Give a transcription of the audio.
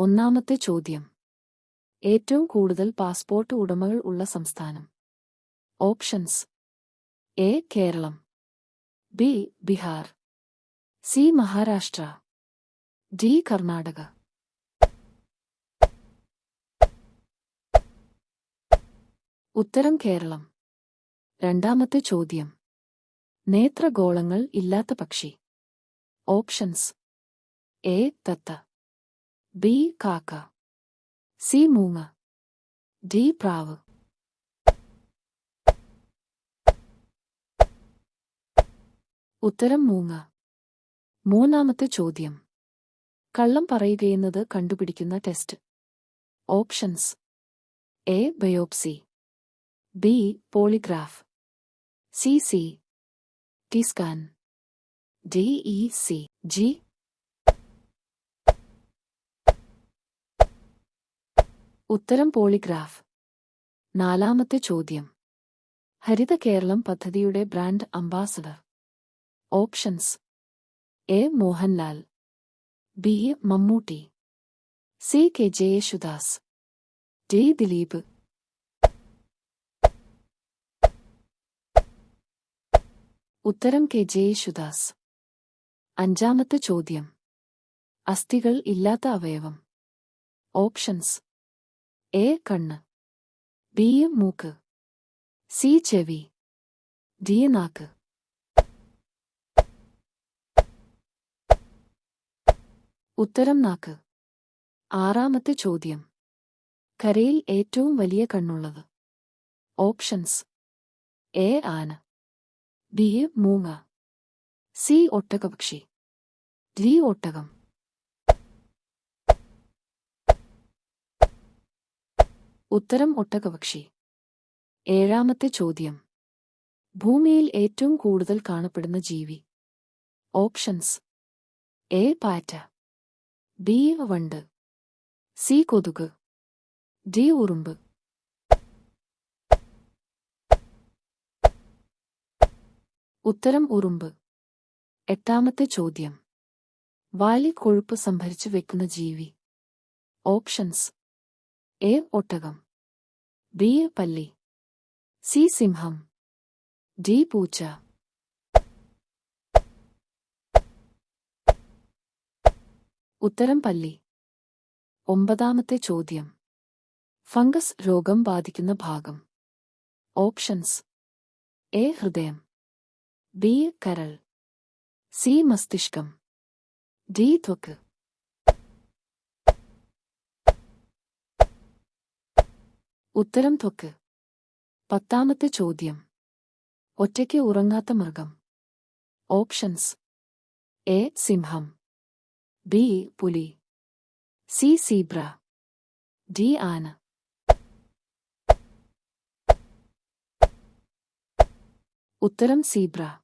ഒന്നാമത്തെ ചോദ്യം. ഏറ്റവും കൂടുതൽ പാസ്പോർട്ട് ഉടമകൾ ഉള്ള സംസ്ഥാനം. Options: A. Kerala, B. Bihar, C. Maharashtra, D. Karnataka. ഉത്തരം കേരളം. രണ്ടാമത്തെ ചോദ്യം. നേത്രഗോളങ്ങൾ ഇല്ലാത്ത പക്ഷി. Options: A. തത്ത, ബി. കാക്ക, സി. മൂങ്ങ, ഡി. പ്രാവ്. ഉത്തരം മൂങ്ങ. മൂന്നാമത്തെ ചോദ്യം. കള്ളം പറയുകയെന്നത് കണ്ടുപിടിക്കുന്ന test. Options: A. Biopsy, B. Polygraph, C. T scan, D. G. ഉത്തരം പോളിഗ്രാഫ്. നാലാമത്തെ ചോദ്യം. ഹരിത കേരളം പദ്ധതിയുടെ brand ambassador. Options: A. Mohanlal, B. Mammootty, C. K. J. Yesudas, D. Dileep. ഉത്തരം കെ. ജെ. യേശുദാസ്. അഞ്ചാമത്തെ ചോദ്യം. അസ്ഥികൾ ഇല്ലാത്ത അവയവം. Options: A. കണ്ണ്, ബി. മൂക്ക്, സി. ചെവി, ഡി. നാക്ക്. ഉത്തരം നാക്ക്. ആറാമത്തെ ചോദ്യം. കരയിൽ ഏറ്റവും വലിയ കണ്ണുള്ളത്. Options: A. ആന, ബി. മൂങ്ങ, സി. ഒട്ടകപക്ഷി, ഡി. ഒട്ടകം. ഉത്തരം ഒട്ടകപക്ഷി. ഏഴാമത്തെ ചോദ്യം. ഭൂമിയിൽ ഏറ്റവും കൂടുതൽ കാണപ്പെടുന്ന ജീവി. Options: A. പാറ്റ, ബി. വണ്ട്, സി. കൊതുക്, ഡി. ഉറുമ്പ്. ഉത്തരം ഉറുമ്പ്. എട്ടാമത്തെ ചോദ്യം. വാലിൽ കൊഴുപ്പ് സംഭരിച്ചു വെക്കുന്ന ജീവി. Options: A. ഒട്ടകം, ബി. പല്ലി, സി. സിംഹം, ഡി. പൂച്ച. ഉത്തരം പല്ലി. ഒമ്പതാമത്തെ ചോദ്യം. ഫംഗസ് രോഗം ബാധിക്കുന്ന ഭാഗം. Options: A. ഹൃദയം, ബി. കരൾ, സി. മസ്തിഷ്കം, ഡി. ത്വക്ക്. ഉത്തരം ത്വക്ക്. പത്താമത്തെ ചോദ്യം. ഒറ്റയ്ക്ക് ഉറങ്ങാത്ത മൃഗം. Options: A. സിംഹം, ബി. പുലി, സി. Zebra, D. ആന. ഉത്തരം സീബ്ര.